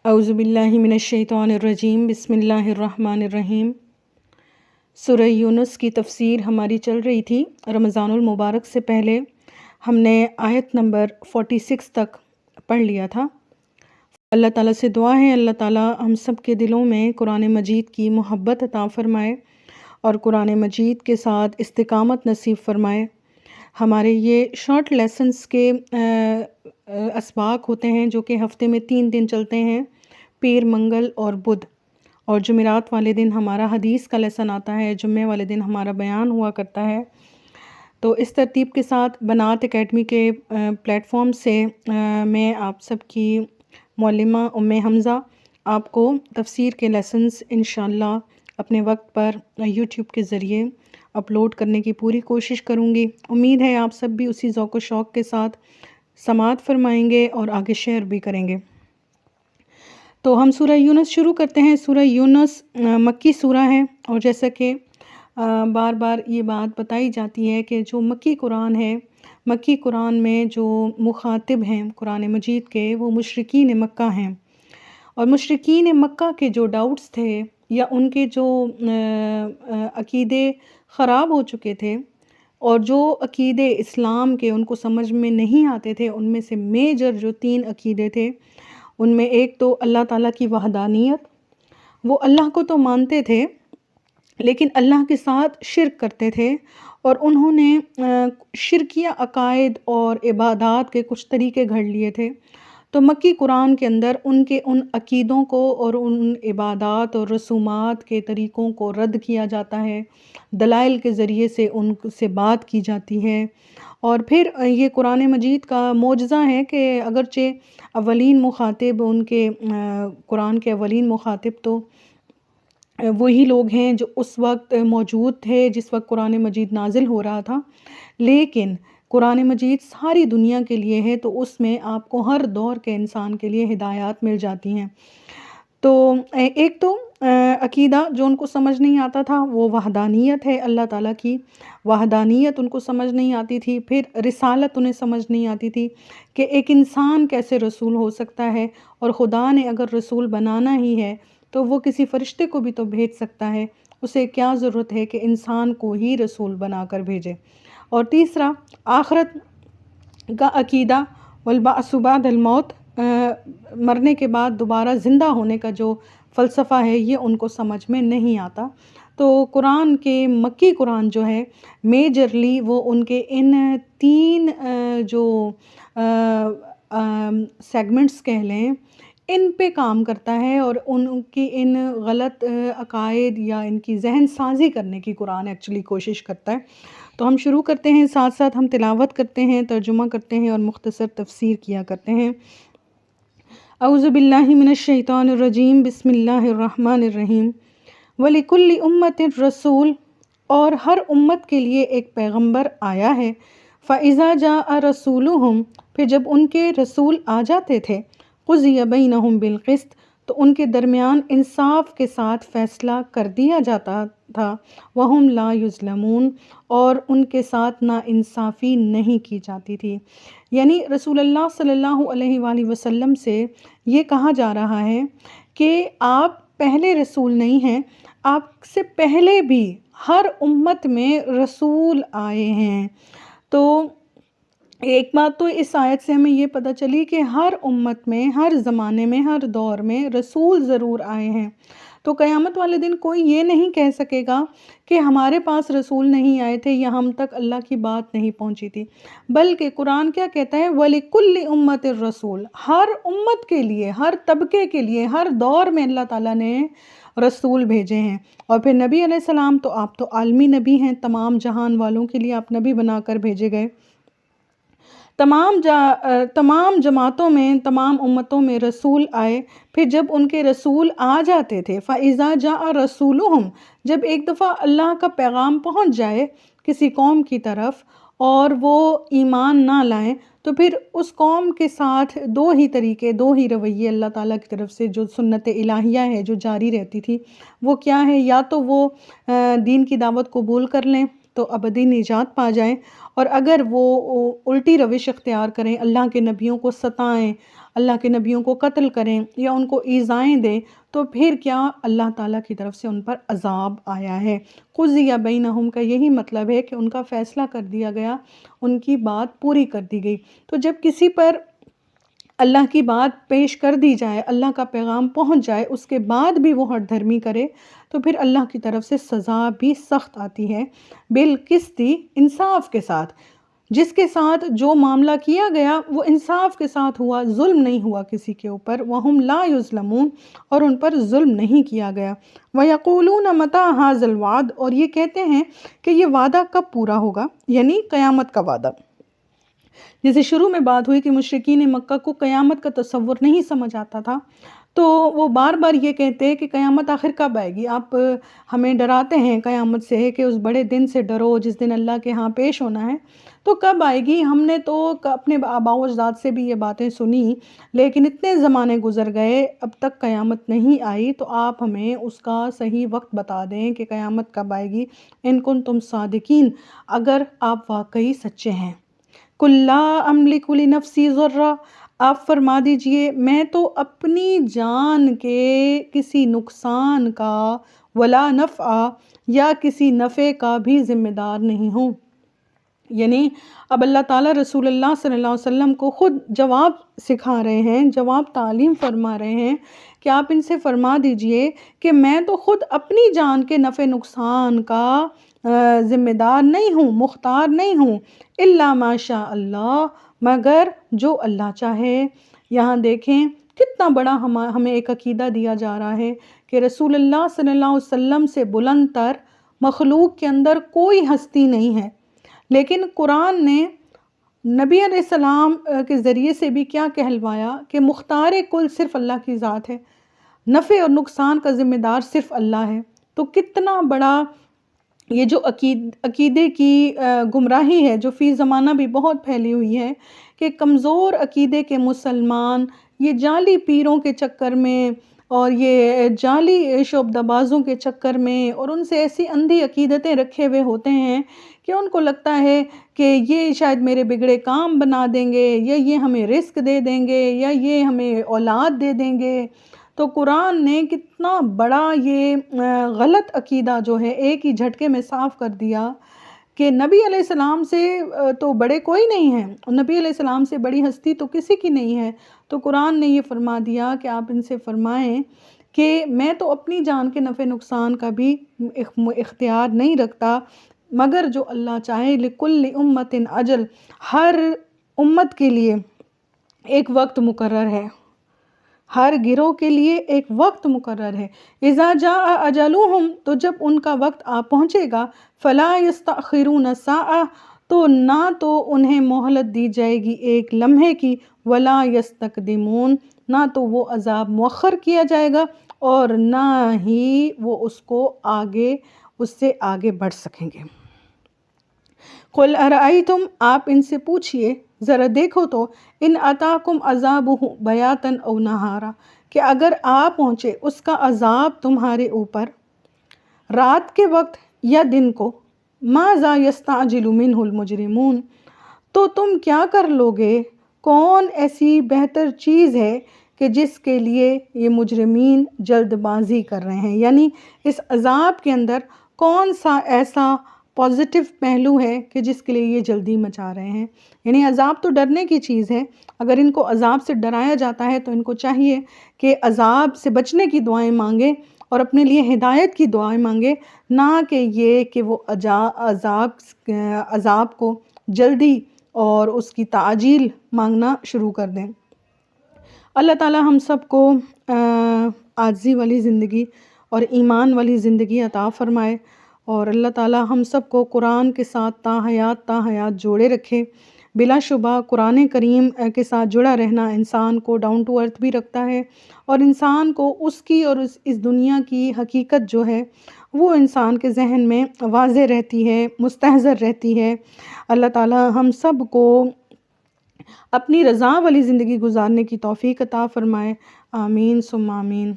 اعوذ باللہ من الشیطان الرجیم بسم اللہ الرحمن الرحیم۔ سورہ یونس کی تفسیر ہماری چل رہی تھی۔ رمضان المبارک سے پہلے ہم نے آیت نمبر 46 تک پڑھ لیا تھا۔ اللہ تعالیٰ سے دعا ہے اللہ تعالیٰ ہم سب کے دلوں میں قرآن مجید کی محبت عطا فرمائے اور قرآن مجید کے ساتھ استقامت نصیب فرمائے۔ ہمارے یہ شارٹ لیسنز کے اسباق ہوتے ہیں جو کہ ہفتے میں 3 دن چلتے ہیں، پیر، منگل اور بدھ، اور جمعرات والے دن ہمارا حدیث کا لیسن آتا ہے، جمعے والے دن ہمارا بیان ہوا کرتا ہے۔ تو اس ترتیب کے ساتھ بنات اکیڈمی کے پلیٹ فارم سے میں آپ سب کی معلمہ ام حمزہ آپ کو تفسیر کے لیسنز انشاءاللہ اپنے وقت پر یوٹیوب کے ذریعے اپلوڈ کرنے کی پوری کوشش کروں گی۔ امید ہے آپ سب بھی اسی ذوق و شوق کے ساتھ سماعت فرمائیں گے اور آگے شیئر بھی کریں گے۔ تو ہم سورہ یونس شروع کرتے ہیں۔ سورہ یونس مکی سورہ ہے، اور جیسا کہ بار بار یہ بات بتائی جاتی ہے کہ جو مکی قرآن ہے، مکی قرآن میں جو مخاطب ہیں قرآن مجید کے وہ مشرکین مکہ ہیں، اور مشرکین مکہ کے جو ڈاؤٹس تھے یا ان کے جو عقیدے خراب ہو چکے تھے اور جو عقیدے اسلام کے ان کو سمجھ میں نہیں آتے تھے، ان میں سے میجر جو 3 عقیدے تھے، ان میں ایک تو اللہ تعالیٰ کی وحدانیت، وہ اللہ کو تو مانتے تھے لیکن اللہ کے ساتھ شرک کرتے تھے، اور انہوں نے شرکیہ عقائد اور عبادات کے کچھ طریقے گھڑ لیے تھے۔ تو مکی قرآن کے اندر ان کے ان عقیدوں کو اور ان عبادات اور رسومات کے طریقوں کو رد کیا جاتا ہے، دلائل کے ذریعے سے ان سے بات کی جاتی ہے۔ اور پھر یہ قرآن مجید کا معجزہ ہے کہ اگرچہ اولین مخاطب ان کے قرآن کے اولین مخاطب تو وہی لوگ ہیں جو اس وقت موجود تھے جس وقت قرآن مجید نازل ہو رہا تھا، لیکن قرآن مجید ساری دنیا کے لیے ہے، تو اس میں آپ کو ہر دور کے انسان کے لیے ہدایات مل جاتی ہیں۔ تو ایک تو عقیدہ جو ان کو سمجھ نہیں آتا تھا وہ وحدانیت ہے، اللہ تعالیٰ کی وحدانیت ان کو سمجھ نہیں آتی تھی۔ پھر رسالت انہیں سمجھ نہیں آتی تھی کہ ایک انسان کیسے رسول ہو سکتا ہے، اور خدا نے اگر رسول بنانا ہی ہے تو وہ کسی فرشتے کو بھی تو بھیج سکتا ہے، اسے کیا ضرورت ہے کہ انسان کو ہی رسول بنا کر بھیجے۔ اور تیسرا آخرت کا عقیدہ، والبعث بعد الموت، مرنے کے بعد دوبارہ زندہ ہونے کا جو فلسفہ ہے یہ ان کو سمجھ میں نہیں آتا۔ تو قرآن کے مکی قرآن جو ہے میجرلی وہ ان کے ان 3 جو سیگمنٹس کہہ لیں ان پہ کام کرتا ہے، اور ان کی ان غلط عقائد یا ان کی ذہن سازی کرنے کی قرآن ایکچولی کوشش کرتا ہے۔ تو ہم شروع کرتے ہیں، ساتھ ساتھ ہم تلاوت کرتے ہیں، ترجمہ کرتے ہیں اور مختصر تفسیر کیا کرتے ہیں۔ اعوذ باللہ من الشیطان الرجیم بسم اللہ الرحمن الرحیم۔ وَلِكُلِّ أُمَّةٍ رسول، اور ہر امت کے لیے ایک پیغمبر آیا ہے۔ فَإِذَا جَاءَ رَسُولُهُمْ، پھر جب ان کے رسول آ جاتے تھے، قُضِيَ بَيْنَهُمْ بِالْقِسْطِ، تو ان کے درمیان انصاف کے ساتھ فیصلہ کر دیا جاتا تھا۔ وَهُمْ لَا يُظْلَمُونَ، اور ان کے ساتھ ناانصافی نہیں کی جاتی تھی۔ یعنی رسول اللہ صلی اللہ علیہ وآلہ وسلم سے یہ کہا جا رہا ہے کہ آپ پہلے رسول نہیں ہیں، آپ سے پہلے بھی ہر امت میں رسول آئے ہیں۔ تو ایک بات تو اس آیت سے ہمیں یہ پتہ چلی کہ ہر امت میں، ہر زمانے میں، ہر دور میں رسول ضرور آئے ہیں۔ تو قیامت والے دن کوئی یہ نہیں کہہ سکے گا کہ ہمارے پاس رسول نہیں آئے تھے یا ہم تک اللہ کی بات نہیں پہنچی تھی، بلکہ قرآن کیا کہتا ہے، وَلِكُلِّ أُمَّةٍ رسول، ہر امت کے لیے، ہر طبقے کے لیے، ہر دور میں اللہ تعالیٰ نے رسول بھیجے ہیں۔ اور پھر نبی علیہ السلام تو آپ تو عالمی نبی ہیں، تمام جہان والوں کے لیے آپ نبی بنا کر بھیجے گئے۔ تمام جماعتوں میں، تمام امتوں میں رسول آئے، پھر جب ان کے رسول آ جاتے تھے، فَإِذَا جَاءَ رَسُولُهُمْ، جب ایک دفعہ اللہ کا پیغام پہنچ جائے کسی قوم کی طرف اور وہ ایمان نہ لائیں، تو پھر اس قوم کے ساتھ 2 ہی طریقے، 2 ہی رویے اللہ تعالیٰ کی طرف سے جو سنت الہیہ ہے جو جاری رہتی تھی، وہ کیا ہے، یا تو وہ دین کی دعوت قبول کر لیں تو ابدی نجات پا جائیں، اور اگر وہ الٹی روش اختیار کریں، اللہ کے نبیوں کو ستائیں، اللہ کے نبیوں کو قتل کریں یا ان کو ایذائیں دیں، تو پھر کیا اللہ تعالیٰ کی طرف سے ان پر عذاب آیا ہے۔ قضی بینہم کا یہی مطلب ہے کہ ان کا فیصلہ کر دیا گیا، ان کی بات پوری کر دی گئی۔ تو جب کسی پر اللہ کی بات پیش کر دی جائے، اللہ کا پیغام پہنچ جائے، اس کے بعد بھی وہ ہٹ دھرمی کرے، تو پھر اللہ کی طرف سے سزا بھی سخت آتی ہے، بالقسط، انصاف کے ساتھ۔ جس کے ساتھ جو معاملہ کیا گیا وہ انصاف کے ساتھ ہوا، ظلم نہیں ہوا کسی کے اوپر، وَهُمْ لَا يُظْلَمُونَ، اور ان پر ظلم نہیں کیا گیا۔ وَيَقُولُونَ مَتَىٰ هَٰذَا الْوَعْدُ، اور یہ کہتے ہیں کہ یہ وعدہ کب پورا ہوگا، یعنی قیامت کا وعدہ۔ جیسے شروع میں بات ہوئی کہ مشرکین مکہ کو قیامت کا تصور نہیں سمجھ آتا تھا، تو وہ بار بار یہ کہتے ہیں کہ قیامت آخر کب آئے گی، آپ ہمیں ڈراتے ہیں قیامت سے کہ اس بڑے دن سے ڈرو جس دن اللہ کے ہاں پیش ہونا ہے، تو کب آئے گی؟ ہم نے تو اپنے آباء و اجداد سے بھی یہ باتیں سنی، لیکن اتنے زمانے گزر گئے اب تک قیامت نہیں آئی، تو آپ ہمیں اس کا صحیح وقت بتا دیں کہ قیامت کب آئے گی، ان کنتم صادقین، اگر آپ واقعی سچے ہیں۔ قُل لَا أَمْلِكُ لِنَفْسِي ضَرًّا، آپ فرما دیجئے میں تو اپنی جان کے کسی نقصان کا، ولا نفع، یا کسی نفع کا بھی ذمہ دار نہیں ہوں۔ یعنی اب اللہ تعالیٰ رسول اللہ صلی اللہ علیہ وسلم کو خود جواب سکھا رہے ہیں، جواب تعلیم فرما رہے ہیں کہ آپ ان سے فرما دیجئے کہ میں تو خود اپنی جان کے نفع نقصان کا ذمہ دار نہیں ہوں، مختار نہیں ہوں، الا ما شاء اللہ، مگر جو اللہ چاہے۔ یہاں دیکھیں کتنا بڑا ہمیں ایک عقیدہ دیا جا رہا ہے کہ رسول اللہ صلی اللہ علیہ وسلم سے بلند تر مخلوق کے اندر کوئی ہستی نہیں ہے، لیکن قرآن نے نبی علیہ السلام کے ذریعے سے بھی کیا کہلوایا کہ مختار کل صرف اللہ کی ذات ہے، نفع اور نقصان کا ذمہ دار صرف اللہ ہے۔ تو کتنا بڑا یہ جو عقیدے کی گمراہی ہے جو فی زمانہ بھی بہت پھیلی ہوئی ہے کہ کمزور عقیدے کے مسلمان یہ جعلی پیروں کے چکر میں اور یہ جعلی شعبدہ بازوں کے چکر میں اور ان سے ایسی اندھی عقیدتیں رکھے ہوئے ہوتے ہیں کہ ان کو لگتا ہے کہ یہ شاید میرے بگڑے کام بنا دیں گے، یا یہ ہمیں رزق دے دیں گے، یا یہ ہمیں اولاد دے دیں گے۔ تو قرآن نے کتنا بڑا یہ غلط عقیدہ جو ہے ایک ہی جھٹکے میں صاف کر دیا کہ نبی علیہ السلام سے تو بڑے کوئی نہیں ہیں، نبی علیہ السلام سے بڑی ہستی تو کسی کی نہیں ہے۔ تو قرآن نے یہ فرما دیا کہ آپ ان سے فرمائیں کہ میں تو اپنی جان کے نفع نقصان کا بھی اختیار نہیں رکھتا، مگر جو اللہ چاہے، لِكُلِّ أُمَّةٍ أَجَلٌ، ہر امت کے لیے ایک وقت مقرر ہے، ہر گروہ کے لیے ایک وقت مقرر ہے۔ اذا جاء اجلهم، تو جب ان کا وقت آ پہنچے گا، فلا یستأخرون ساعة، تو نہ تو انہیں مہلت دی جائے گی ایک لمحے کی، ولا یستقدمون، نہ تو وہ عذاب مؤخر کیا جائے گا اور نہ ہی وہ اس کو آگے، اس سے آگے بڑھ سکیں گے۔ قل ارأیتم، آپ ان سے پوچھئے، ذرا دیکھو تو، ان اتاکم عذابہ بیاتن او نہارا، کہ اگر آ پہنچے اس کا عذاب تمہارے اوپر رات کے وقت یا دن کو، ماذا یستعجل منہ المجرمون، تو تم کیا کر لوگے، کون ایسی بہتر چیز ہے کہ جس کے لیے یہ مجرمین جلد بازی کر رہے ہیں، یعنی اس عذاب کے اندر کون سا ایسا پازیٹیو پہلو ہے کہ جس کے لیے یہ جلدی مچا رہے ہیں۔ یعنی عذاب تو ڈرنے کی چیز ہے، اگر ان کو عذاب سے ڈرایا جاتا ہے تو ان کو چاہیے کہ عذاب سے بچنے کی دعائیں مانگیں اور اپنے لیے ہدایت کی دعائیں مانگیں، نہ کہ یہ کہ وہ عذاب کو جلدی اور اس کی تعجیل مانگنا شروع کر دیں۔ اللہ تعالی ہم سب کو عاجزی والی زندگی اور ایمان والی زندگی عطا فرمائے، اور اللہ تعالی ہم سب کو قرآن کے ساتھ تا حیات جوڑے رکھے۔ بلا شبہ قرآن کریم کے ساتھ جڑا رہنا انسان کو ڈاؤن ٹو ارتھ بھی رکھتا ہے، اور انسان کو اس کی اور اس دنیا کی حقیقت جو ہے وہ انسان کے ذہن میں واضح رہتی ہے، مستحضر رہتی ہے۔ اللہ تعالی ہم سب کو اپنی رضا والی زندگی گزارنے کی توفیق عطا فرمائے، آمین ثم آمین۔